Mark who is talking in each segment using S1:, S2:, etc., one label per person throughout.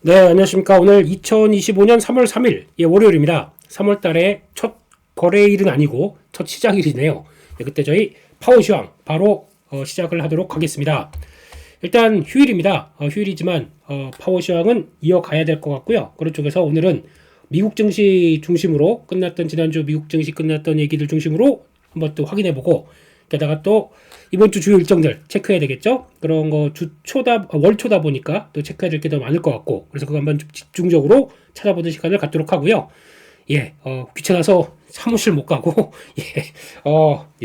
S1: 네, 안녕하십니까. 오늘 2025년 3월 3일, 월요일입니다. 3월 달에 첫 거래일은 아니고 첫 시작일이네요. 그때 저희 파워시황 바로 시작을 하도록 하겠습니다. 일단 휴일입니다. 휴일이지만 파워시황은 이어가야 될 것 같고요. 그런 쪽에서 오늘은 미국 증시 중심으로 끝났던 지난주 미국 증시 끝났던 얘기들 중심으로 한번 또 확인해보고 게다가 또 이번 주 주요 일정들 체크해야 되겠죠? 그런 거 주초다, 월초다 보니까 또 체크해야 될 게 더 많을 것 같고, 그래서 그거 한번 좀 집중적으로 찾아보는 시간을 갖도록 하고요. 귀찮아서 사무실 못 가고,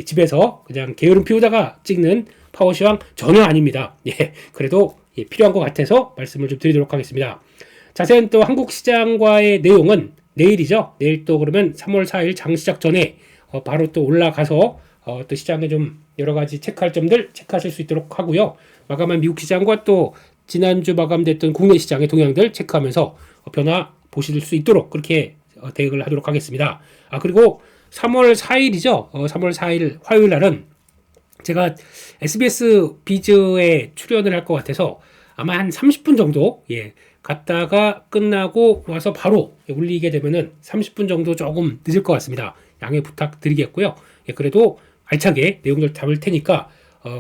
S1: 집에서 그냥 게으름 피우다가 찍는 파워시황 전혀 아닙니다. 그래도 필요한 것 같아서 말씀을 좀 드리도록 하겠습니다. 자세한 또 한국 시장과의 내용은 내일이죠. 내일 또 그러면 3월 4일 장 시작 전에 바로 또 올라가서 또 시장에 좀 여러 가지 체크할 점들 체크하실 수 있도록 하고요. 마감한 미국 시장과 또 지난주 마감됐던 국내 시장의 동향들 체크하면서 변화 보실 수 있도록 그렇게 대응을 하도록 하겠습니다. 그리고 3월 4일이죠. 3월 4일 화요일 날은 제가 SBS 비즈에 출연을 할 것 같아서 아마 한 30분 정도 갔다가 끝나고 와서 바로 올리게 되면은 30분 정도 조금 늦을 것 같습니다. 양해 부탁드리겠고요. 그래도 알차게 내용들 담을 테니까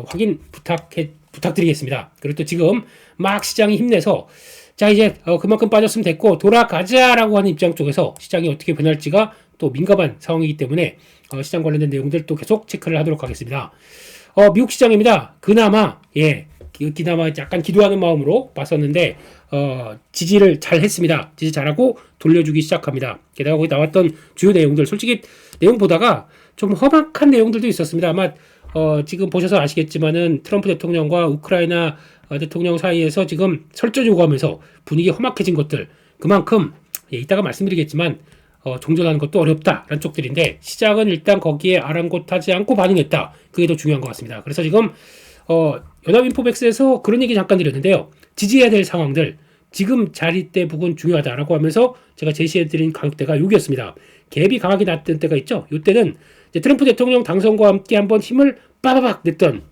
S1: 확인 부탁드리겠습니다. 그리고 또 지금 막 시장이 힘내서 자 이제 그만큼 빠졌으면 됐고 돌아가자라고 하는 입장 쪽에서 시장이 어떻게 변할지가 또 민감한 상황이기 때문에 시장 관련된 내용들 또 계속 체크를 하도록 하겠습니다. 미국 시장입니다. 그나마 약간 기도하는 마음으로 봤었는데 지지를 잘 했습니다. 지지 잘하고 돌려주기 시작합니다. 게다가 거기 나왔던 주요 내용들 솔직히 내용 보다가 좀 험악한 내용들도 있었습니다. 아마 지금 보셔서 아시겠지만은 트럼프 대통령과 우크라이나 대통령 사이에서 지금 설전 요구하면서 분위기 험악해진 것들 그만큼 이따가 말씀드리겠지만 종전하는 것도 어렵다라는 쪽들인데 시장은 일단 거기에 아랑곳하지 않고 반응했다. 그게 더 중요한 것 같습니다. 그래서 지금 연합인포맥스에서 그런 얘기 잠깐 드렸는데요. 지지해야 될 상황들 지금 자리대 부분 중요하다라고 하면서 제가 제시해드린 가격대가 여기였습니다. 갭이 강하게 났던 때가 있죠. 이때는 트럼프 대통령 당선과 함께 한번 힘을 빠바박 냈던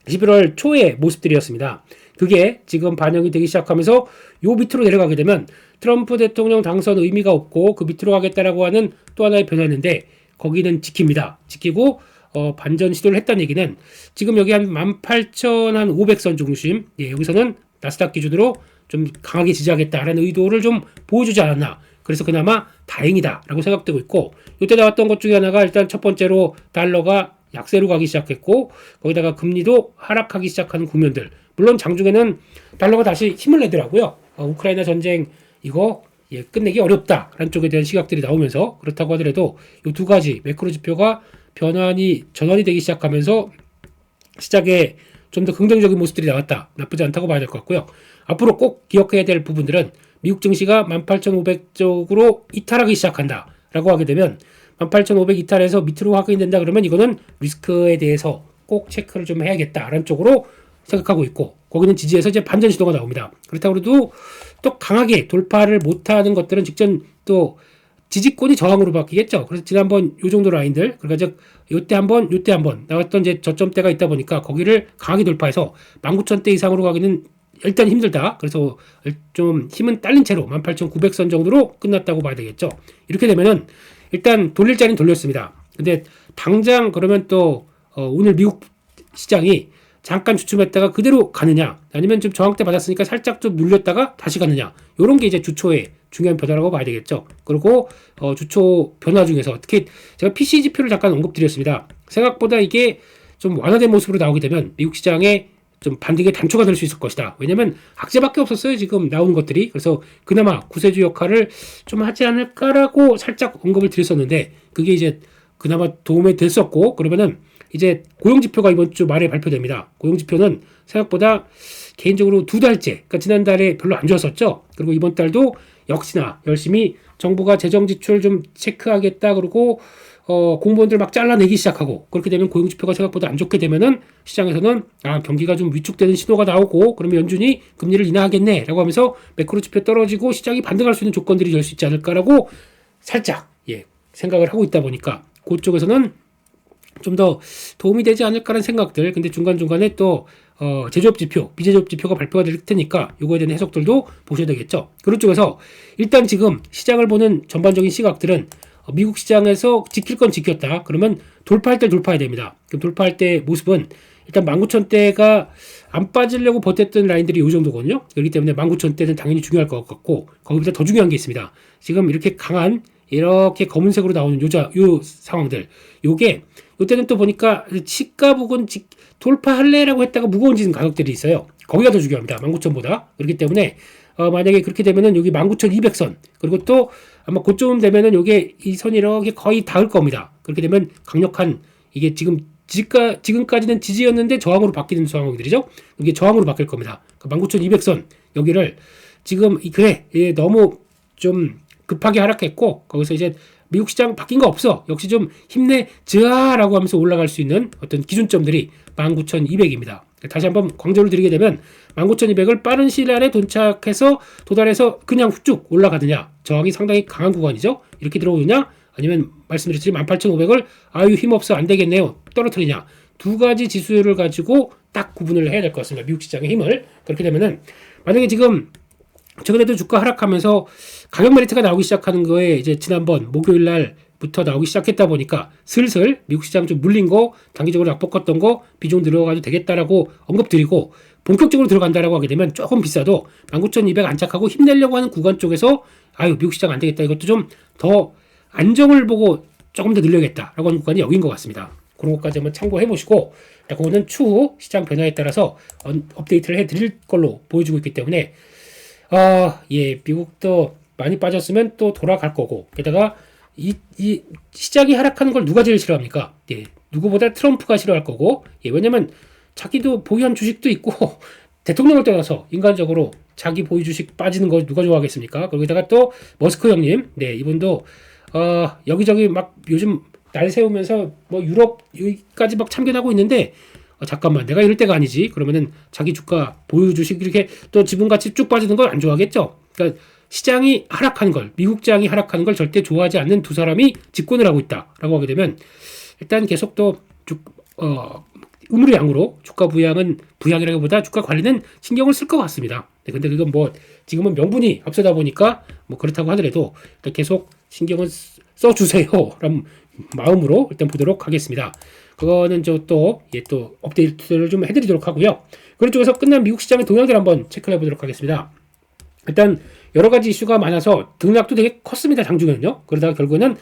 S1: 11월 초의 모습들이었습니다. 그게 지금 반영이 되기 시작하면서 요 밑으로 내려가게 되면 트럼프 대통령 당선 의미가 없고 그 밑으로 가겠다라고 하는 또 하나의 변화였는데 거기는 지킵니다. 지키고 반전 시도를 했다는 얘기는 지금 여기 한 18,500선 중심 여기서는 나스닥 기준으로 좀 강하게 지지하겠다라는 의도를 좀 보여주지 않았나. 그래서 그나마 다행이다라고 생각되고 있고 이때 나왔던 것 중에 하나가 일단 첫 번째로 달러가 약세로 가기 시작했고 거기다가 금리도 하락하기 시작하는 국면들 물론 장중에는 달러가 다시 힘을 내더라고요. 우크라이나 전쟁 이거 끝내기 어렵다라는 쪽에 대한 시각들이 나오면서 그렇다고 하더라도 이 두 가지 매크로 지표가 전환이 되기 시작하면서 시장에 좀 더 긍정적인 모습들이 나왔다. 나쁘지 않다고 봐야 될 것 같고요. 앞으로 꼭 기억해야 될 부분들은 미국 증시가 18,500 쪽으로 이탈하기 시작한다 라고 하게 되면 18,500 이탈해서 밑으로 확인된다 그러면 이거는 리스크에 대해서 꼭 체크를 좀 해야겠다라는 쪽으로 생각하고 있고 거기는 지지에서 이제 반전 시도가 나옵니다. 그렇다고 해도 또 강하게 돌파를 못하는 것들은 직전 또 지지권이 저항으로 바뀌겠죠. 그래서 지난번 요 정도 라인들 그러니까 즉 요때 한번 나왔던 이제 저점대가 있다 보니까 거기를 강하게 돌파해서 19,000대 이상으로 가기는 일단 힘들다. 그래서 좀 힘은 딸린 채로 18,900선 정도로 끝났다고 봐야 되겠죠. 이렇게 되면은 일단 돌릴 자리는 돌렸습니다. 근데 당장 그러면 또 오늘 미국 시장이 잠깐 주춤했다가 그대로 가느냐 아니면 좀 저항대 받았으니까 살짝 좀 눌렸다가 다시 가느냐 이런 게 이제 주초의 중요한 변화라고 봐야 되겠죠. 그리고 주초 변화 중에서 특히 제가 PC 지표를 잠깐 언급드렸습니다. 생각보다 이게 좀 완화된 모습으로 나오게 되면 미국 시장에 좀 반등의 단초가 될 수 있을 것이다. 왜냐면 악재밖에 없었어요. 지금 나오는 것들이. 그래서 그나마 구세주 역할을 좀 하지 않을까라고 살짝 언급을 드렸었는데 그게 이제 그나마 도움이 됐었고 그러면은 이제 고용지표가 이번 주 말에 발표됩니다. 고용지표는 생각보다 개인적으로 두 달째, 그러니까 지난달에 별로 안 좋았었죠. 그리고 이번 달도 역시나 열심히 정부가 재정 지출 좀 체크하겠다 그러고 공무원들 막 잘라내기 시작하고 그렇게 되면 고용지표가 생각보다 안 좋게 되면은 시장에서는 경기가 좀 위축되는 신호가 나오고 그러면 연준이 금리를 인하하겠네 라고 하면서 매크로 지표 떨어지고 시장이 반등할 수 있는 조건들이 될 수 있지 않을까라고 살짝 생각을 하고 있다 보니까 그쪽에서는 좀 더 도움이 되지 않을까라는 생각들 근데 중간중간에 또 제조업 지표, 비제조업 지표가 발표가 될 테니까 요거에 대한 해석들도 보셔야 되겠죠. 그런 쪽에서 일단 지금 시장을 보는 전반적인 시각들은 미국 시장에서 지킬 건 지켰다. 그러면 돌파할 때 돌파해야 됩니다. 그럼 돌파할 때 모습은 일단 19,000대가 안 빠지려고 버텼던 라인들이 이 정도거든요. 그렇기 때문에 19,000대는 당연히 중요할 것 같고 거기보다 더 중요한 게 있습니다. 지금 이렇게 강한 이렇게 검은색으로 나오는 요 상황들 요게 요때는 또 보니까 시가 부근 돌파할래라고 했다가 무거워지는 가격들이 있어요. 거기가 더 중요합니다. 19,000보다. 그렇기 때문에 만약에 그렇게 되면은 여기 19,200선 그리고 또 아마 그쯤 되면은 요게 이 선이 이렇게 거의 닿을 겁니다. 그렇게 되면 강력한 이게 지금까지는 지지였는데 저항으로 바뀌는 상황들이죠. 이게 저항으로 바뀔 겁니다. 19,200선 여기를 지금 그래 너무 좀 급하게 하락했고 거기서 이제 미국 시장 바뀐 거 없어. 역시 좀 힘내자라고 하면서 올라갈 수 있는 어떤 기준점들이 19,200입니다. 다시 한번 강조를 드리게 되면 19,200을 빠른 시일 안에 도달해서 그냥 쭉 올라가느냐 저항이 상당히 강한 구간이죠. 이렇게 들어오느냐 아니면 말씀드렸듯이 18,500을 아유 힘없어 안 되겠네요 떨어뜨리냐 두 가지 지수를 가지고 딱 구분을 해야 될 것 같습니다. 미국 시장의 힘을. 그렇게 되면은 만약에 지금 최근에도 주가 하락하면서 가격 메리트가 나오기 시작하는 거에 이제 지난번 목요일 날부터 나오기 시작했다 보니까 슬슬 미국 시장 좀 물린 거 단기적으로 약폭했던 거 비중 들어가도 되겠다라고 언급드리고 본격적으로 들어간다라고 하게 되면 조금 비싸도 19,200 안착하고 힘내려고 하는 구간 쪽에서 아유 미국 시장 안 되겠다 이것도 좀 더 안정을 보고 조금 더 늘려야겠다라고 하는 구간이 여기인 것 같습니다. 그런 것까지 한번 참고해 보시고 그거는 추후 시장 변화에 따라서 업데이트를 해 드릴 걸로 보여주고 있기 때문에 예, 미국도 많이 빠졌으면 또 돌아갈 거고 게다가 이 시장이 하락하는 걸 누가 제일 싫어합니까? 예, 누구보다 트럼프가 싫어할 거고 예, 왜냐면 자기도 보유한 주식도 있고 대통령을 떠나서 인간적으로 자기 보유 주식 빠지는 거 누가 좋아하겠습니까? 거기다가 또 머스크 형님, 네 이분도 여기저기 막 요즘 날 세우면서 뭐 유럽 여기까지 막 참견하고 있는데 잠깐만 내가 이럴 때가 아니지. 그러면은 자기 주가 보유 주식 이렇게 또 지분가치 쭉 빠지는 걸 안 좋아하겠죠. 그러니까 시장이 하락하는 걸 미국 시장이 하락하는 걸 절대 좋아하지 않는 두 사람이 집권을 하고 있다라고 하게 되면 일단 계속 또 음으로 양으로 주가 부양이라기보다 주가 관리는 신경을 쓸 것 같습니다. 네, 근데 그건 뭐 지금은 명분이 앞서다 보니까 뭐 그렇다고 하더라도 일단 계속 신경을 써주세요. 라는 마음으로 일단 보도록 하겠습니다. 그거는 또 업데이트를 좀 해드리도록 하고요. 그런 쪽에서 끝난 미국 시장의 동향들 한번 체크해 보도록 하겠습니다. 일단 여러 가지 이슈가 많아서 등락도 되게 컸습니다. 장중에는요. 그러다가 결국에는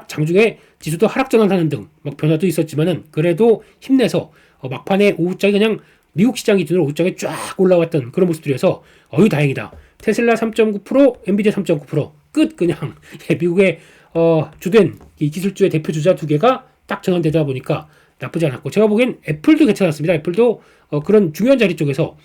S1: 장중에 지수도 하락 전환하는 등 막 변화도 있었지만은 그래도 힘내서 막판에 오후장에 그냥 미국 시장 기준으로 오후장에 쫙 올라왔던 그런 모습들이어서 다행이다. 테슬라 3.9%, 엔비디아 3.9% 끝 그냥 미국의 주된 이 기술주의 대표 주자 두 개가 딱 전환되다 보니까 나쁘지 않았고 제가 보기엔 애플도 괜찮았습니다. 애플도 그런 중요한 자리 쪽에서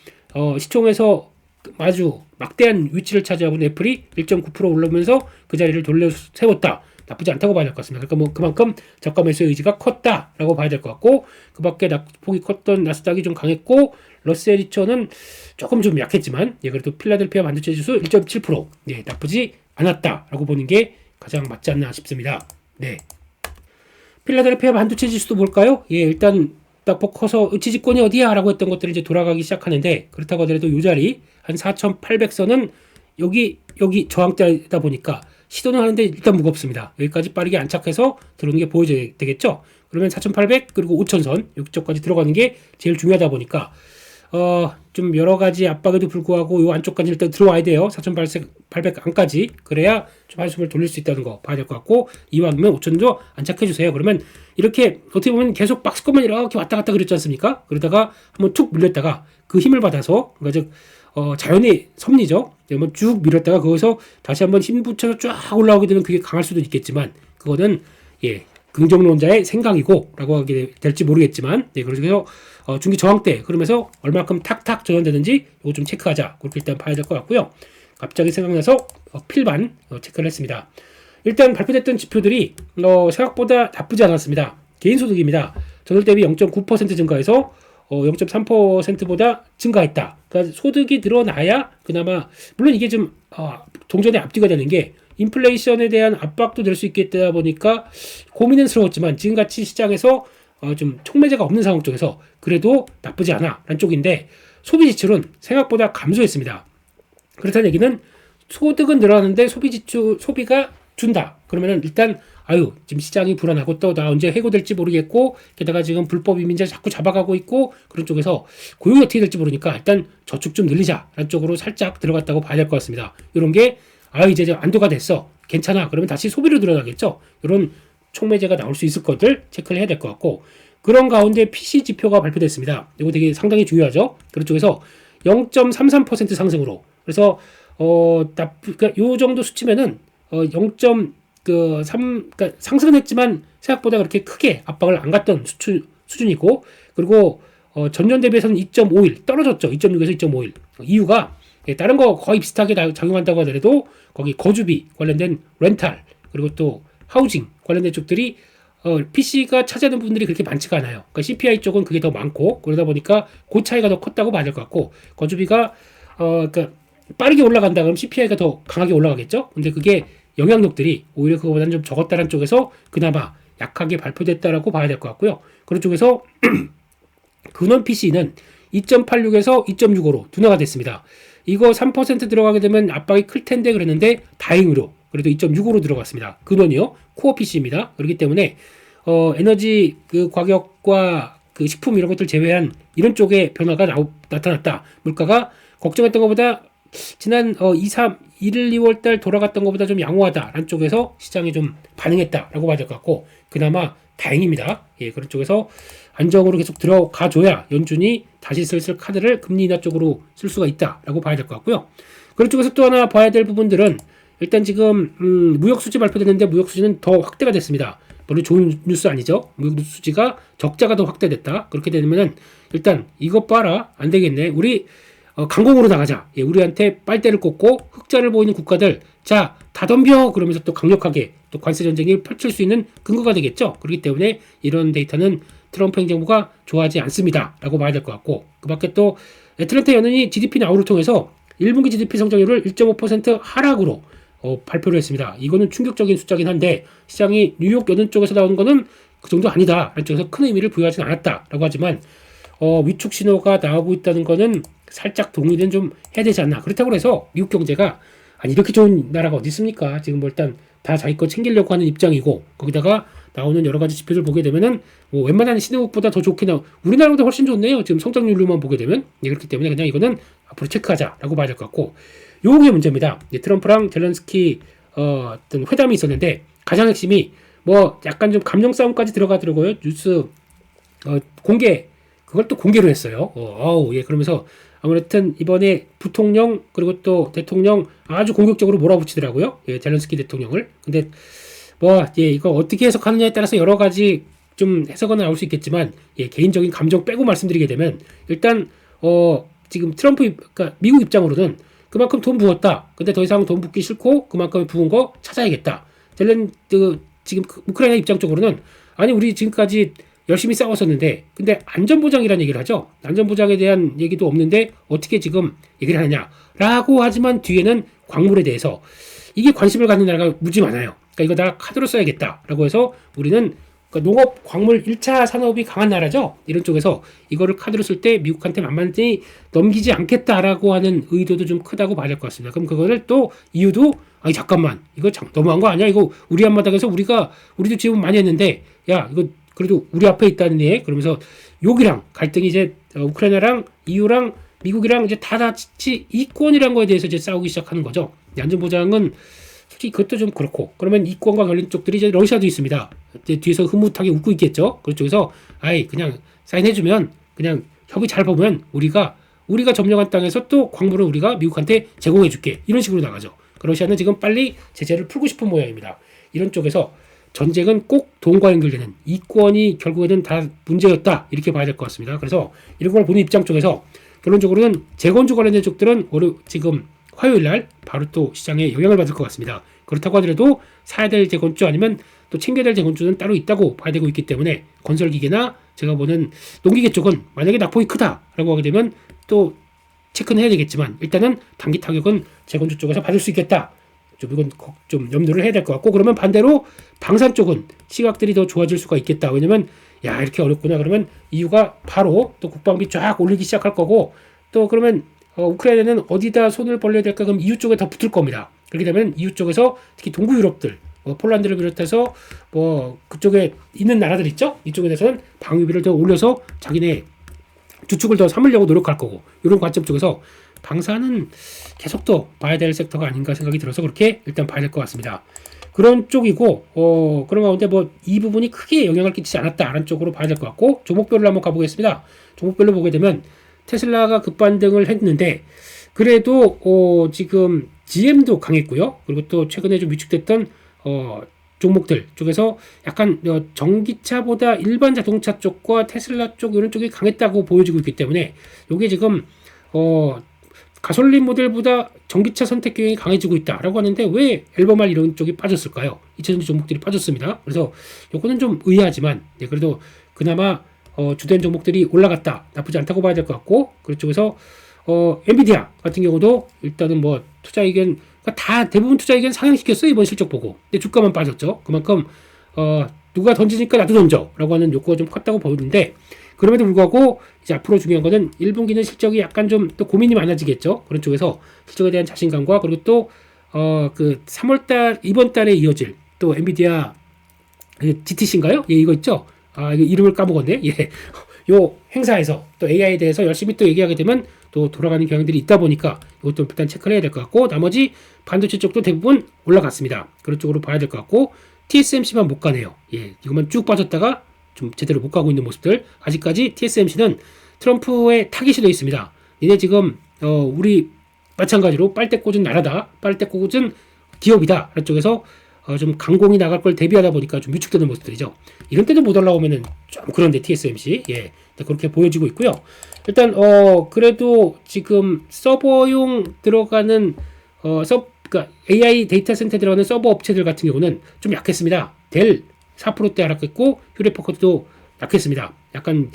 S1: 시총에서 아주 막대한 위치를 차지하고 있는 애플이 1.9% 올라오면서 그 자리를 돌려 세웠다. 나쁘지 않다고 봐야 될 것 같습니다. 그러니까 뭐 그만큼 저가 매수의 의지가 컸다라고 봐야 될 것 같고 그 밖에 낙폭이 컸던 나스닥이 좀 강했고 러셀 2000은 조금 좀 약했지만 그래도 필라델피아 반도체 지수 1.7% 나쁘지 않았다라고 보는 게 가장 맞지 않나 싶습니다. 네. 필라델피아 반도체 지수도 볼까요? 일단 낙폭 커서 지지권이 어디야? 라고 했던 것들이 이제 돌아가기 시작하는데 그렇다고 하더라도 이 자리 한 4,800선은 여기 저항대다 보니까 시도는 하는데 일단 무겁습니다. 여기까지 빠르게 안착해서 들어오는 게 보여져야 되겠죠? 그러면 4,800 그리고 5,000선 여기쪽까지 들어가는 게 제일 중요하다 보니까 좀 여러 가지 압박에도 불구하고 요 안쪽까지 일단 들어와야 돼요. 4,800 안까지. 그래야 좀 한숨을 돌릴 수 있다는 거 봐야 될 것 같고 이왕이면 5,000도 안착해 주세요. 그러면 이렇게 어떻게 보면 계속 박스권만 이렇게 왔다 갔다 그랬지 않습니까? 그러다가 한번 툭 밀렸다가 그 힘을 받아서 그러니까 즉 자연의 섭리죠. 한번 쭉 밀었다가 거기서 다시 한번 힘 붙여서 쫙 올라오게 되면 그게 강할 수도 있겠지만 그거는 긍정론자의 생각이고 라고 하게 될지 모르겠지만 그래서 중기 저항대 그러면서 얼마큼 탁탁 전환되는지 이거 좀 체크하자 그렇게 일단 봐야 될 것 같고요. 갑자기 생각나서 필반 체크를 했습니다. 일단 발표됐던 지표들이 생각보다 나쁘지 않았습니다. 개인소득입니다. 전월 대비 0.9% 증가해서 0.3%보다 증가했다. 그러니까 소득이 늘어나야 그나마 물론 이게 좀 동전의 앞뒤가 되는 게 인플레이션에 대한 압박도 될 수 있겠다 보니까 고민은 스러웠지만 지금같이 시장에서 좀 촉매제가 없는 상황 쪽에서 그래도 나쁘지 않아라는 쪽인데 소비 지출은 생각보다 감소했습니다. 그렇다는 얘기는 소득은 늘어나는데 소비가 준다. 그러면은 일단 지금 시장이 불안하고 또 나 언제 해고될지 모르겠고 게다가 지금 불법 이민자 자꾸 잡아가고 있고 그런 쪽에서 고용이 어떻게 될지 모르니까 일단 저축 좀 늘리자라는 쪽으로 살짝 들어갔다고 봐야 될 것 같습니다. 이런 게 이제 안도가 됐어. 괜찮아. 그러면 다시 소비로 늘어나겠죠. 이런 촉매제가 나올 수 있을 것들 체크를 해야 될 것 같고 그런 가운데 PC 지표가 발표됐습니다. 이거 되게 상당히 중요하죠. 그런 쪽에서 0.33% 상승으로 그래서 그러니까 요 정도 수치면은 0.3 그러니까 상승은 했지만 생각보다 그렇게 크게 압박을 안 갔던 수준이고 그리고 전년 대비해서는 2.51 떨어졌죠. 2.6에서 2.51 이유가 다른 거 거의 비슷하게 작용한다고 하더라도 거기 거주비 관련된 렌탈 그리고 또 하우징 관련된 쪽들이 PC가 차지하는 부분들이 그렇게 많지가 않아요. 그러니까 CPI 쪽은 그게 더 많고 그러다 보니까 그 차이가 더 컸다고 봐야 될 것 같고 거주비가 그러니까 빠르게 올라간다 그러면 CPI가 더 강하게 올라가겠죠. 근데 그게 영향력들이 오히려 그거보다는 좀 적었다는 쪽에서 그나마 약하게 발표됐다라고 봐야 될 것 같고요. 그런 쪽에서 근원 PC는 2.86에서 2.65로 둔화가 됐습니다. 이거 3% 들어가게 되면 압박이 클 텐데 그랬는데 다행으로 그래도 2.65로 들어갔습니다. 근원이요. 코어 PC입니다. 그렇기 때문에 에너지 그 가격과 그 식품 이런 것들 제외한 이런 쪽에 변화가 나타났다. 물가가 걱정했던 것보다 지난 1, 2월 달 돌아갔던 것보다 좀 양호하다라는 쪽에서 시장이 좀 반응했다라고 봐야 될 것 같고 그나마 다행입니다. 그런 쪽에서 안정으로 계속 들어가줘야 연준이 다시 슬슬 카드를 금리 인하 쪽으로 쓸 수가 있다라고 봐야 될 것 같고요. 그런 쪽에서 또 하나 봐야 될 부분들은 일단 지금 무역 수지 발표됐는데 무역 수지는 더 확대가 됐습니다. 별로 좋은 뉴스 아니죠? 무역 수지가 적자가 더 확대됐다. 그렇게 되면은 일단 이것 봐라 안 되겠네. 우리 강공으로 나가자. 우리한테 빨대를 꽂고 흑자를 보이는 국가들 자 다 덤벼 그러면서 또 강력하게 또 관세 전쟁이 펼칠 수 있는 근거가 되겠죠. 그렇기 때문에 이런 데이터는 트럼프 행정부가 좋아하지 않습니다. 라고 봐야 될 것 같고 그 밖에 또 애틀랜타 연은이 GDP 나우를 통해서 1분기 GDP 성장률을 1.5% 하락으로 발표를 했습니다. 이거는 충격적인 숫자긴 한데 시장이 뉴욕 연은 쪽에서 나온 거는 그 정도 아니다. 쪽에서 큰 의미를 부여하지는 않았다라고 하지만 위축 신호가 나오고 있다는 거는 살짝 동의는 좀 해야 되지 않나. 그렇다고 해서 미국 경제가 이렇게 좋은 나라가 어디 있습니까? 지금 일단 다 자기 거 챙기려고 하는 입장이고 거기다가 나오는 여러 가지 지표를 보게 되면은 웬만한 신흥국보다 더 좋게 우리나라보다 훨씬 좋네요. 지금 성장률로만 보게 되면 그렇기 때문에 그냥 이거는 앞으로 체크하자라고 봐야 될 것 같고 요게 문제입니다. 트럼프랑 젤렌스키 어떤 회담이 있었는데 가장 핵심이 약간 좀 감정 싸움까지 들어가더라고요. 뉴스 공개 그걸 또 공개로 했어요. 그러면서 아무튼 이번에 부통령 그리고 또 대통령 아주 공격적으로 몰아붙이더라고요. 젤렌스키 대통령을. 근데 이거 어떻게 해석하느냐에 따라서 여러 가지 좀 해석은 나올 수 있겠지만 개인적인 감정 빼고 말씀드리게 되면 일단 지금 트럼프 그러니까 미국 입장으로는 그만큼 돈 부었다. 근데 더 이상 돈 붓기 싫고 그만큼 부은 거 찾아야겠다. 지금 우크라이나 입장 쪽으로는 우리 지금까지 열심히 싸웠었는데 근데 안전보장이라는 얘기를 하죠. 안전보장에 대한 얘기도 없는데 어떻게 지금 얘기를 하느냐라고 하지만 뒤에는 광물에 대해서 이게 관심을 갖는 나라가 무지 많아요. 그러니까 이거 다 카드로 써야겠다라고 해서 우리는 농업, 광물 1차 산업이 강한 나라죠. 이런 쪽에서 이거를 카드로 쓸 때 미국한테 만만히 넘기지 않겠다라고 하는 의도도 좀 크다고 봐야 될 것 같습니다. 그럼 그거를 또 이유도 잠깐만 이거 너무한 거 아니야? 이거 우리 앞마당에서 우리도 지금 많이 했는데 야 이거 그래도 우리 앞에 있다는 애 그러면서 욕이랑 갈등이 이제 우크라이나랑 EU랑 미국이랑 이제 다 같이 이권이란 거에 대해서 이제 싸우기 시작하는 거죠. 안전보장은 솔직히 그것도 좀 그렇고 그러면 이권과 관련 쪽들이 이제 러시아도 있습니다. 이제 뒤에서 흐뭇하게 웃고 있겠죠. 그쪽에서 그냥 사인해주면 그냥 협의 잘 보면 우리가 점령한 땅에서 또 광물을 우리가 미국한테 제공해줄게 이런 식으로 나가죠. 러시아는 지금 빨리 제재를 풀고 싶은 모양입니다. 이런 쪽에서 전쟁은 꼭 돈과 연결되는 이권이 결국에는 다 문제였다 이렇게 봐야 될 것 같습니다. 그래서 이런 걸 보는 입장 쪽에서 결론적으로는 재건축 관련된 쪽들은 지금 화요일날 바로 또 시장에 영향을 받을 것 같습니다. 그렇다고 하더라도 사야 될 재건축 아니면 또 챙겨야 될 재건축은 따로 있다고 봐야 되고 있기 때문에 건설기계나 제가 보는 농기계 쪽은 만약에 낙폭이 크다라고 하게 되면 또 체크는 해야 되겠지만 일단은 단기 타격은 재건축 쪽에서 받을 수 있겠다. 이건 좀 염두를 해야 될 것 같고 그러면 반대로 방산 쪽은 시각들이 더 좋아질 수가 있겠다. 왜냐면 야, 이렇게 어렵구나. 그러면 이유가 바로 또 국방비 쫙 올리기 시작할 거고, 또 그러면 우크라이나는 어디다 손을 벌려야 될까? 그럼 EU 쪽에 더 붙을 겁니다. 그렇게 되면 EU 쪽에서 특히 동구 유럽들, 폴란드를 비롯해서 그쪽에 있는 나라들 있죠? 이쪽에 대해서는 방위비를 더 올려서 자기네 주축을 더 삼으려고 노력할 거고, 이런 관점 쪽에서 방사는 계속 더 봐야 될 섹터가 아닌가 생각이 들어서 그렇게 일단 봐야 될 것 같습니다. 그런 쪽이고, 그런 가운데 이 부분이 크게 영향을 끼치지 않았다라는 쪽으로 봐야 될 것 같고, 종목별로 한번 가보겠습니다. 종목별로 보게 되면 테슬라가 급반등을 했는데, 그래도 지금 GM도 강했고요. 그리고 또 최근에 좀 위축됐던 종목들 쪽에서 약간 전기차보다 일반 자동차 쪽과 테슬라 쪽 이런 쪽이 강했다고 보여지고 있기 때문에 이게 지금 가솔린 모델보다 전기차 선택 경향이 강해지고 있다라고 하는데 왜 앨범알 이런 쪽이 빠졌을까요? 2000주 종목들이 빠졌습니다. 그래서 요거는 좀 의아하지만 그래도 그나마 주된 종목들이 올라갔다. 나쁘지 않다고 봐야 될 것 같고 그쪽에서 엔비디아 같은 경우도 일단은 투자 의견 다 대부분 투자 의견 상향시켰어요. 이번 실적 보고. 근데 주가만 빠졌죠. 그만큼 누가 던지니까 나도 던져라고 하는 욕구가 좀 컸다고 보는데 그럼에도 불구하고 이제 앞으로 중요한 거는 1분기는 실적이 약간 좀 또 고민이 많아지겠죠. 그런 쪽에서 실적에 대한 자신감과 그리고 또 그 3월달 이번 달에 이어질 또 엔비디아 GTC인가요? 예, 이거 있죠. 이거 이름을 까먹었네. 예. 요 행사에서 또 AI에 대해서 열심히 또 얘기하게 되면 또 돌아가는 경향들이 있다 보니까 이것도 일단 체크를 해야 될 것 같고 나머지 반도체 쪽도 대부분 올라갔습니다. 그런 쪽으로 봐야 될 것 같고 TSMC만 못 가네요. 예, 이것만 쭉 빠졌다가 좀 제대로 못 가고 있는 모습들. 아직까지 TSMC는 트럼프의 타깃이 되어 있습니다. 니네 지금 우리 마찬가지로 빨대 꽂은 나라다. 빨대 꽂은 기업이다. 그런 쪽에서 좀 강공이 나갈 걸 대비하다 보니까 좀 위축되는 모습들이죠. 이런 때도 못 올라오면은 좀 그런데 TSMC 예 그렇게 보여지고 있고요. 일단 그래도 지금 서버용 들어가는 그러니까 AI 데이터 센터에 들어가는 서버 업체들 같은 경우는 좀 약했습니다. 델 4%대 하락했고 휴레포커도 약했습니다. 약간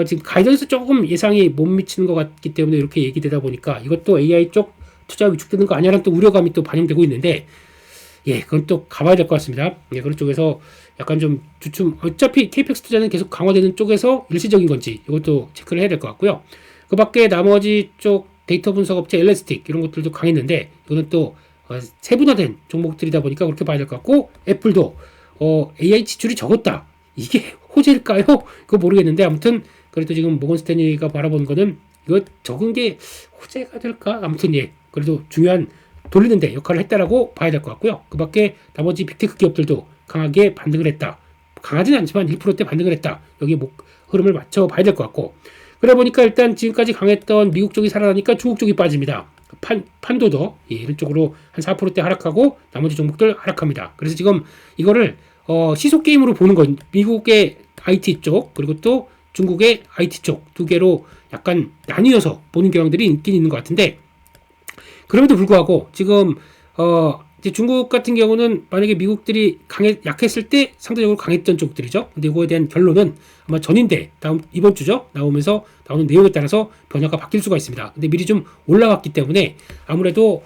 S1: 지금 가이던스 조금 예상이 못 미치는 것 같기 때문에 이렇게 얘기되다 보니까 이것도 AI 쪽 투자 위축되는 거 아니야라는 또 우려감이 또 반영되고 있는데 예, 그건 또 가봐야 될 것 같습니다. 예, 그런 쪽에서 약간 좀 주춤, 어차피 KPX 투자는 계속 강화되는 쪽에서 일시적인 건지 이것도 체크를 해야 될 것 같고요. 그 밖에 나머지 쪽 데이터 분석 업체 엘레스틱 이런 것들도 강했는데 이거는 또 세분화된 종목들이다 보니까 그렇게 봐야 될 것 같고 애플도 AI 지출이 적었다. 이게 호재일까요? 그거 모르겠는데 아무튼 그래도 지금 모건스탠리가 바라보는 거는 이거 적은 게 호재가 될까? 아무튼 예, 그래도 중요한 돌리는데 역할을 했다라고 봐야 될 것 같고요. 그 밖에 나머지 빅테크 기업들도 강하게 반등을 했다. 강하지는 않지만 1%대 반등을 했다. 여기 흐름을 맞춰 봐야 될 것 같고. 그래 보니까 일단 지금까지 강했던 미국 쪽이 살아나니까 중국 쪽이 빠집니다. 판도더 예, 이런 쪽으로 한 4%대 하락하고 나머지 종목들 하락합니다. 그래서 지금 이거를 시속 게임으로 보는 건 미국의 IT 쪽 그리고 또 중국의 IT 쪽 두 개로 약간 나뉘어서 보는 경향들이 있긴 있는 것 같은데 그럼에도 불구하고 지금 이제 중국 같은 경우는 만약에 미국들이 약했을 때 상대적으로 강했던 쪽들이죠. 근데 이거에 대한 결론은 아마 전인대 이번 주죠 나오면서 나오는 내용에 따라서 변화가 바뀔 수가 있습니다. 근데 미리 좀 올라왔기 때문에 아무래도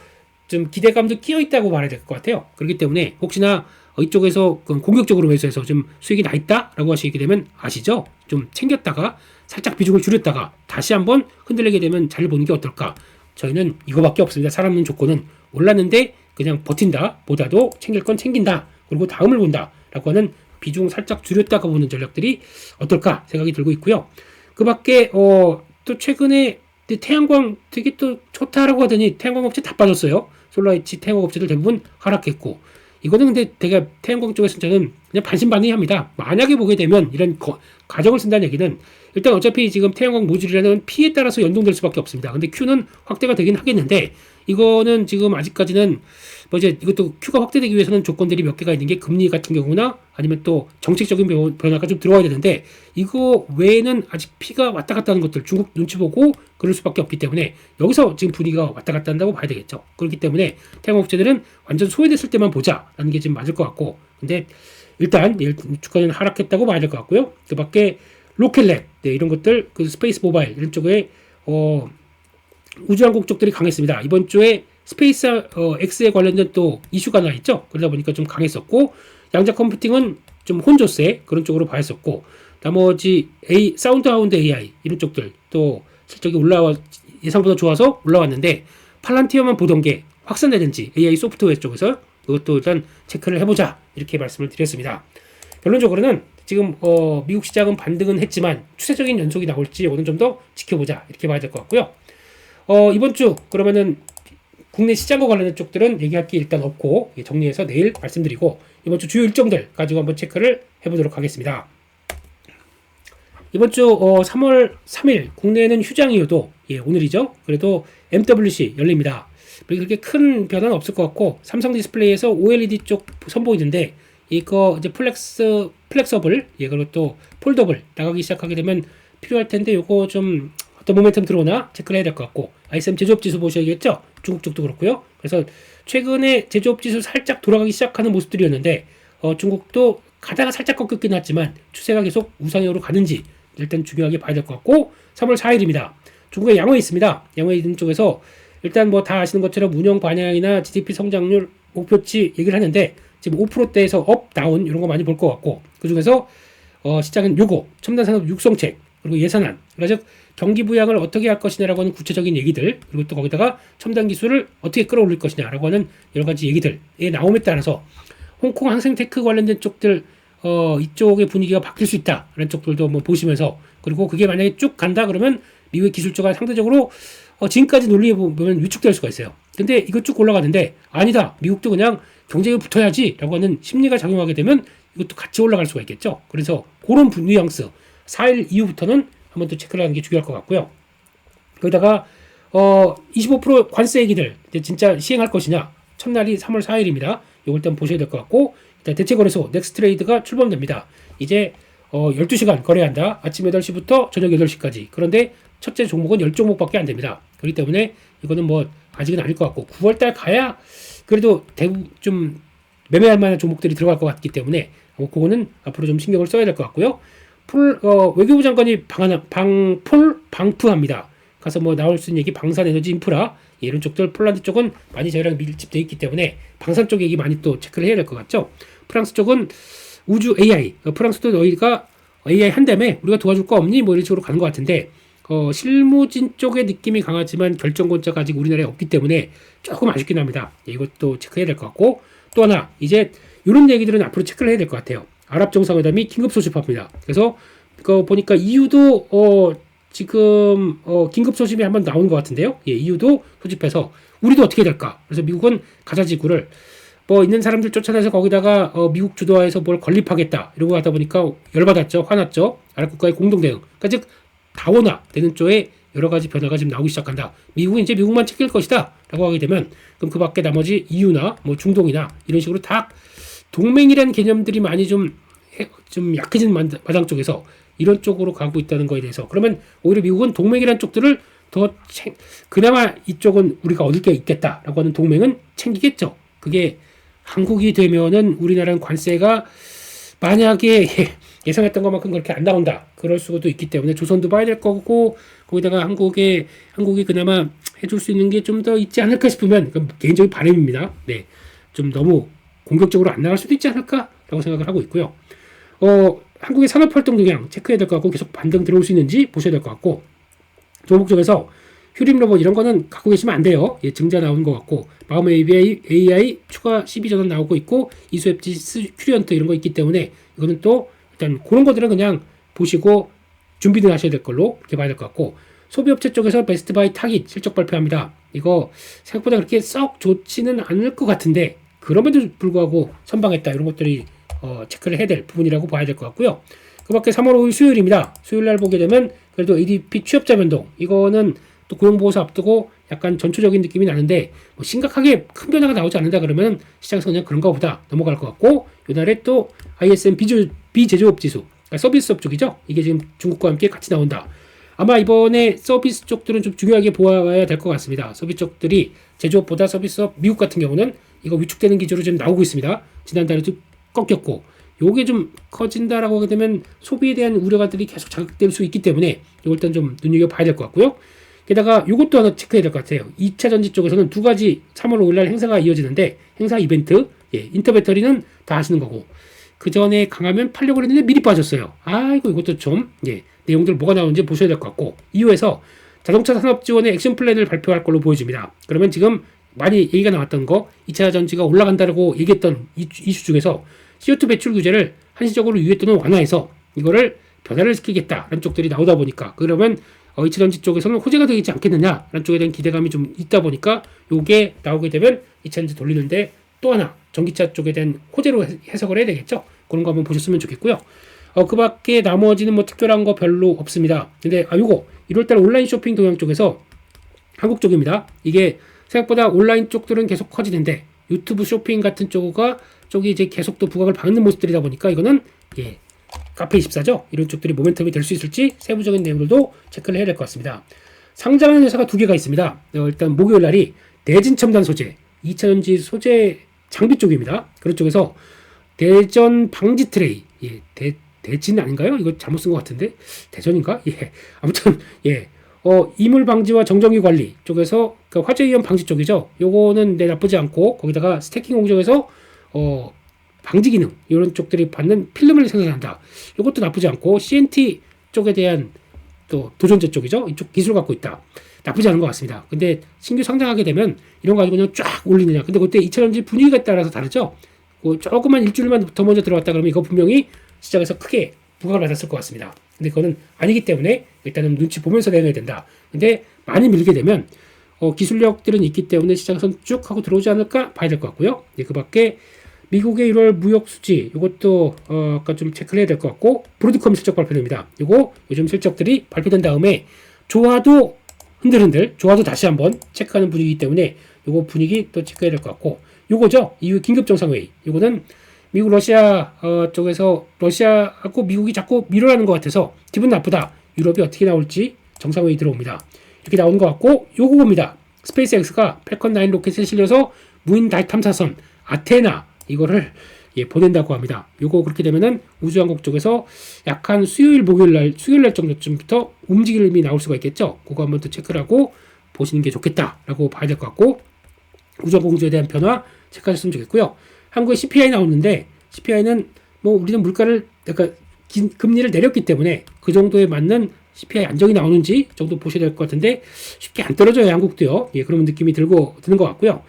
S1: 좀 기대감도 끼어 있다고 말해야 될 것 같아요. 그렇기 때문에 혹시나 이쪽에서 공격적으로 매수해서 좀 수익이 나 있다라고 하시게 되면 아시죠? 좀 챙겼다가 살짝 비중을 줄였다가 다시 한번 흔들리게 되면 잘 보는 게 어떨까? 저희는 이거밖에 없습니다. 사람은 조건은 올랐는데 그냥 버틴다 보다도 챙길 건 챙긴다. 그리고 다음을 본다. 라고 하는 비중 살짝 줄였다가 보는 전략들이 어떨까 생각이 들고 있고요. 그 밖에 또 최근에 태양광 되게 또 좋다라고 하더니 태양광 업체 다 빠졌어요. 솔라이치 태양광 업체들 대부분 하락했고 이거는 근데 되게 태양광 쪽에서 저는 그냥 반신반의합니다. 만약에 보게 되면 이런 가정을 쓴다는 얘기는 일단 어차피 지금 태양광 모듈이라는 P에 따라서 연동될 수밖에 없습니다. 근데 Q는 확대가 되긴 하겠는데 이거는 지금 아직까지는 이제 이것도 Q가 확대되기 위해서는 조건들이 몇 개가 있는 게 금리 같은 경우나 아니면 또 정책적인 변화가 좀 들어와야 되는데 이거 외에는 아직 P가 왔다 갔다 하는 것들 중국 눈치 보고 그럴 수밖에 없기 때문에 여기서 지금 분위기가 왔다 갔다 한다고 봐야 되겠죠. 그렇기 때문에 태양광업체들은 완전 소외됐을 때만 보자라는 게 지금 맞을 것 같고 근데 일단 주가는 하락했다고 봐야 될 것 같고요. 그 밖에 로켓랩 이런 것들 그 스페이스 모바일 이런 쪽에 우주항공 쪽들이 강했습니다. 이번 주에 스페이스 X에 관련된 또 이슈가 나 있죠. 그러다 보니까 좀 강했었고 양자 컴퓨팅은 좀 혼조세 그런 쪽으로 봐였었고 나머지 사운드 하운드 AI 이런 쪽들 또 실적이 예상보다 좋아서 올라왔는데 팔란티어만 보던 게 확산되는지 AI 소프트웨어 쪽에서 그것도 일단 체크를 해보자 이렇게 말씀을 드렸습니다. 결론적으로는 지금 미국 시장은 반등은 했지만 추세적인 연속이 나올지 이거는 좀 더 지켜보자 이렇게 봐야 될 것 같고요. 이번 주 그러면은 국내 시장과 관련된 쪽들은 얘기할 게 일단 없고 정리해서 내일 말씀드리고 이번 주 주요 일정들 가지고 한번 체크를 해보도록 하겠습니다. 이번 주 3월 3일 국내에는 휴장이어도 오늘이죠. 그래도 MWC 열립니다. 그렇게 큰 변화는 없을 것 같고 삼성 디스플레이에서 OLED 쪽 선보이는데 이거 이제 플렉서블 그리고 또 폴더블 나가기 시작하게 되면 필요할 텐데 요거 좀 어떤 모멘텀 들어오나 체크를 해야 될 것 같고 ISM 제조업 지수 보셔야겠죠. 중국 쪽도 그렇고요. 그래서 최근에 제조업 지수 살짝 돌아가기 시작하는 모습들이었는데 중국도 가다가 살짝 꺾였긴 했지만 추세가 계속 우상향으로 가는지 일단 중요하게 봐야 될 것 같고 3월 4일입니다. 중국에 양호에 있습니다. 양호에 있는 쪽에서 일단 뭐 다 아시는 것처럼 운영 반향이나 GDP 성장률 목표치 얘기를 하는데 지금 5%대에서 업, 다운 이런 거 많이 볼 것 같고 그 중에서 시장은 요거 첨단 산업 육성책 그리고 예산안 그러니까 즉 경기 부양을 어떻게 할 것이냐라고 하는 구체적인 얘기들 그리고 또 거기다가 첨단 기술을 어떻게 끌어올릴 것이냐라고 하는 여러 가지 얘기들의 나옴에 따라서 홍콩 항생테크 관련된 쪽들 이쪽의 분위기가 바뀔 수 있다라는 쪽들도 한번 보시면서 그리고 그게 만약에 쭉 간다 그러면 미국의 기술주가 상대적으로 지금까지 논리에 보면 위축될 수가 있어요. 근데 이거 쭉 올라가는데 아니다. 미국도 그냥 경쟁에 붙어야지 라고 하는 심리가 작용하게 되면 이것도 같이 올라갈 수가 있겠죠. 그래서 그런 뉘앙스 4일 이후부터는 한번 또 체크를 하는 게 중요할 것 같고요. 거기다가 25% 관세 얘기들 이제 진짜 시행할 것이냐 첫날이 3월 4일입니다. 이걸 일단 보셔야 될 것 같고 일단 대체거래소 넥스트레이드가 출범됩니다. 이제 12시간 거래한다. 아침 8시부터 저녁 8시까지. 그런데 첫째 종목은 10종목밖에 안 됩니다. 그렇기 때문에 이거는 뭐 아직은 아닐 것 같고 9월달 가야 그래도 대부분 좀 매매할 만한 종목들이 들어갈 것 같기 때문에 그거는 앞으로 좀 신경을 써야 될 것 같고요. 외교부 장관이 방프합니다. 가서 뭐 나올 수 있는 얘기 방산에너지 인프라 이런 쪽들 폴란드 쪽은 많이 저희랑 밀집되어 있기 때문에 방산 쪽 얘기 많이 또 체크를 해야 될 것 같죠. 프랑스 쪽은 우주 AI 프랑스도 너희가 AI 한다며 우리가 도와줄 거 없니? 뭐 이런 식으로 가는 것 같은데 실무진 쪽의 느낌이 강하지만 결정권자가 아직 우리나라에 없기 때문에 조금 아쉽긴 합니다. 이것도 체크해야 될 것 같고 또 하나 이제 이런 얘기들은 앞으로 체크를 해야 될 것 같아요. 아랍 정상회담이 긴급 소집합니다. 그래서 보니까 EU도 지금 긴급 소집이 한번 나온 것 같은데요. EU도 소집해서 우리도 어떻게 될까? 그래서 미국은 가자지구를 있는 사람들 쫓아내서 거기다가 미국 주도하에서 뭘 건립하겠다 이러고 하다 보니까 열받았죠, 화났죠. 아랍 국가의 공동 대응. 그러니까 즉 다원화되는 쪽에 여러 가지 변화가 지금 나오기 시작한다. 미국은 이제 미국만 챙길 것이다라고 하게 되면 그럼 그 밖에 나머지 EU나 뭐 중동이나 이런 식으로 다 동맹이라는 개념들이 많이 좀 약해진 마당 쪽에서 이런 쪽으로 가고 있다는 거에 대해서 그러면 오히려 미국은 동맹이라는 쪽들을 그나마 이쪽은 우리가 얻을 게 있겠다라고 하는 동맹은 챙기겠죠. 그게 한국이 되면은 우리나라는 관세가 만약에 예상했던 것만큼 그렇게 안 나온다. 그럴 수도 있기 때문에 조선도 봐야 될 거고 거기다가 한국이 그나마 해줄 수 있는 게 좀 더 있지 않을까 싶으면 개인적인 바람입니다. 네, 좀 너무 공격적으로 안 나갈 수도 있지 않을까라고 생각을 하고 있고요. 한국의 산업활동 동향 체크해야 될 것 같고 계속 반등 들어올 수 있는지 보셔야 될 것 같고 종목 쪽에서 휴림 로봇 이런 거는 갖고 계시면 안 돼요. 증자 나오는 것 같고 마음 AI 추가 12전원 나오고 있고 이수앱지 큐리언트 이런 거 있기 때문에 이거는 또 일단 그런 것들은 그냥 보시고 준비를 하셔야 될 걸로 이렇게 봐야 될 것 같고 소비업체 쪽에서 베스트바이 타깃 실적 발표합니다. 이거 생각보다 그렇게 썩 좋지는 않을 것 같은데 그럼에도 불구하고 선방했다 이런 것들이 체크를 해야 될 부분이라고 봐야 될 것 같고요. 그 밖에 3월 5일 수요일입니다. 수요일날 보게 되면 그래도 ADP 취업자 변동 이거는 또 고용보호사 앞두고 약간 전초적인 느낌이 나는데 심각하게 큰 변화가 나오지 않는다 그러면 시장에서 그냥 그런가 보다 넘어갈 것 같고 이날에 또 ISM 비제조업 지수 그러니까 서비스업 쪽이죠. 이게 지금 중국과 함께 같이 나온다. 아마 이번에 서비스 쪽들은 좀 중요하게 보아야 될 것 같습니다. 서비스 쪽들이 제조업보다 서비스업 미국 같은 경우는 이거 위축되는 기조로 지금 나오고 있습니다. 지난달에도 꺾였고 요게 좀 커진다라고 하게 되면 소비에 대한 우려가들이 계속 자극될 수 있기 때문에 이걸 일단 좀 눈여겨봐야 될 것 같고요. 게다가 이것도 하나 체크해야 될 것 같아요. 2차 전지 쪽에서는 두 가지 3월 5일날 행사가 이어지는데 행사 이벤트 인터배터리는 다 하시는 거고 그 전에 강하면 팔려고 했는데 미리 빠졌어요. 아이고 이것도 좀 내용들 뭐가 나오는지 보셔야 될 것 같고, 이후에서 자동차 산업 지원의 액션 플랜을 발표할 걸로 보여집니다. 그러면 지금 많이 얘기가 나왔던 거 2차 전지가 올라간다고 얘기했던 이슈 중에서 CO2 배출 규제를 한시적으로 유예 또는 완화해서 이거를 변화를 시키겠다라는 쪽들이 나오다 보니까, 그러면 2차 전지 쪽에서는 호재가 되지 않겠느냐라는 쪽에 대한 기대감이 좀 있다 보니까 요게 나오게 되면 2차 전지 돌리는데 또 하나 전기차 쪽에 대한 호재로 해석을 해야 되겠죠. 그런 거 한번 보셨으면 좋겠고요. 그 밖에 나머지는 뭐 특별한 거 별로 없습니다. 근데 요거 1월달 온라인 쇼핑 동향 쪽에서 한국 쪽입니다. 이게 생각보다 온라인 쪽들은 계속 커지는데 유튜브 쇼핑 같은 쪽이 이제 계속 또 부각을 받는 모습들이다 보니까 이거는 카페24죠. 이런 쪽들이 모멘텀이 될 수 있을지 세부적인 내용들도 체크를 해야 될 것 같습니다. 상장하는 회사가 두 개가 있습니다. 일단 목요일 날이 대진 첨단 소재, 2차전지 소재 장비 쪽입니다. 그런 쪽에서 대전 방지 트레이, 대진 아닌가요? 이거 잘못 쓴 것 같은데 대전인가? 아무튼 이물 방지와 정전기 관리 쪽에서 그 화재 위험 방지 쪽이죠. 요거는 나쁘지 않고, 거기다가 스태킹 공정에서 방지 기능 이런 쪽들이 받는 필름을 생산한다. 이것도 나쁘지 않고, CNT 쪽에 대한 또 도전제 쪽이죠. 이쪽 기술 갖고 있다. 나쁘지 않은 것 같습니다. 근데 신규 상장하게 되면 이런 거 가지고 그냥 쫙 올리느냐. 근데 그때 2차전지 분위기에 따라서 다르죠. 조금만 일주일만 더 먼저 들어왔다 그러면 이거 분명히 시장에서 크게 부각을 받았을 것 같습니다. 근데 그거는 아니기 때문에 일단은 눈치 보면서 대응해야 된다. 근데 많이 밀게 되면 기술력들은 있기 때문에 시장에서는 쭉 하고 들어오지 않을까 봐야 될 것 같고요. 그 밖에 미국의 1월 무역 수지 이것도 아까 좀 체크를 해야 될 것 같고, 브로드컴 실적 발표됩니다. 이거 요즘 실적들이 발표된 다음에 좋아도 흔들흔들, 좋아도 다시 한번 체크하는 분위기이기 때문에 요거 분위기 또 체크해야 될 것 같고, 요거죠. 이후 긴급 정상회의. 요거는 미국 러시아 쪽에서 러시아하고 미국이 자꾸 밀어라는 것 같아서 기분 나쁘다. 유럽이 어떻게 나올지 정상회의 들어옵니다. 이렇게 나오는 것 같고, 요거 봅니다. 스페이스X가 팔컨 9 로켓에 실려서 무인 달 탐사선 아테나 이거를 보낸다고 합니다. 요거 그렇게 되면은 우주왕국 쪽에서 약한 수요일 날 정도쯤부터 움직임이 나올 수가 있겠죠. 그거 한번 또 체크를 하고 보시는 게 좋겠다라고 봐야 될 것 같고, 우주왕국 공주에 대한 변화 체크하셨으면 좋겠고요. 한국의 CPI 나오는데, CPI는 뭐 우리는 물가를 약간 금리를 내렸기 때문에 그 정도에 맞는 CPI 안정이 나오는지 정도 보셔야 될 것 같은데 쉽게 안 떨어져요. 한국도요. 그런 느낌이 드는 것 같고요.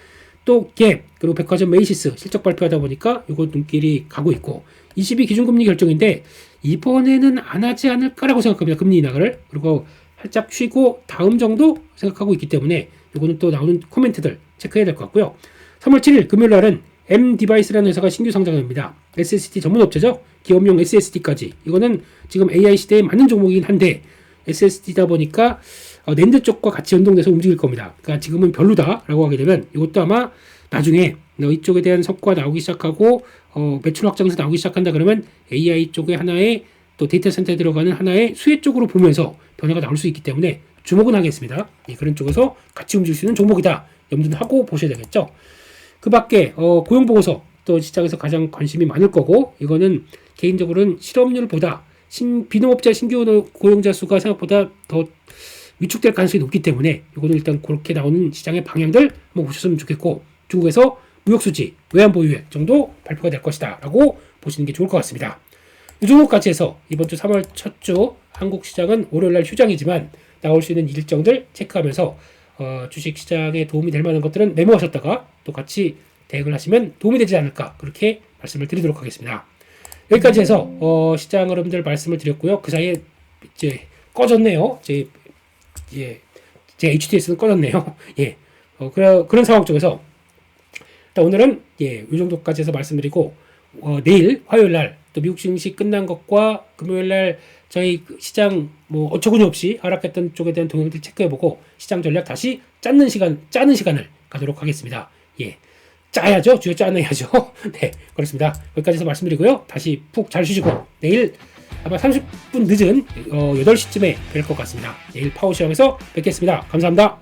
S1: 또 갭, 그리고 백화점 메이시스 실적 발표하다 보니까 이거 눈길이 가고 있고, 22 기준금리 결정인데 이번에는 안 하지 않을까라고 생각합니다. 금리 인하를. 그리고 살짝 쉬고 다음 정도 생각하고 있기 때문에 이거는 또 나오는 코멘트들 체크해야 될 것 같고요. 3월 7일 금요일 날은 M디바이스라는 회사가 신규 상장합니다. SSD 전문 업체죠. 기업용 SSD까지. 이거는 지금 AI 시대에 맞는 종목이긴 한데 SSD다 보니까 낸드 쪽과 같이 연동돼서 움직일 겁니다. 그러니까 지금은 별로다라고 하게 되면 이것도 아마 나중에 이쪽에 대한 성과 나오기 시작하고 매출 확장에서 나오기 시작한다 그러면 AI 쪽에 하나의 또 데이터 센터에 들어가는 하나의 수혜 쪽으로 보면서 변화가 나올 수 있기 때문에 주목은 하겠습니다. 그런 쪽에서 같이 움직일 수 있는 종목이다. 염두는 하고 보셔야 되겠죠. 그 밖에 고용보고서 또 시장에서 가장 관심이 많을 거고, 이거는 개인적으로는 실업률보다 비농업자 신규 고용자 수가 생각보다 더 위축될 가능성이 높기 때문에 이거는 일단 그렇게 나오는 시장의 방향들 한번 보셨으면 좋겠고, 중국에서 무역수지, 외환보유액 정도 발표가 될 것이다 라고 보시는 게 좋을 것 같습니다. 이 정도까지 해서 이번 주 3월 첫 주 한국 시장은 월요일날 휴장이지만 나올 수 있는 일정들 체크하면서 주식시장에 도움이 될 만한 것들은 메모하셨다가 또 같이 대응을 하시면 도움이 되지 않을까, 그렇게 말씀을 드리도록 하겠습니다. 여기까지 해서 시장 여러분들 말씀을 드렸고요. 그 사이에 이제 꺼졌네요. 제 HTS는 꺼졌네요. 그런 상황 쪽에서 오늘은 이 정도까지 해서 말씀드리고, 내일 화요일날 또 미국 증시 끝난 것과 금요일날 저희 시장 뭐 어처구니 없이 하락했던 쪽에 대한 동향들 체크해보고 시장 전략 다시 짜는 시간을 가도록 하겠습니다. 짜야죠. 주요 짜내야죠. 네, 그렇습니다. 여기까지 해서 말씀드리고요. 다시 푹 잘 쉬시고 내일 아마 30분 늦은 8시쯤에 뵐 것 같습니다. 내일 파워시장에서 뵙겠습니다. 감사합니다.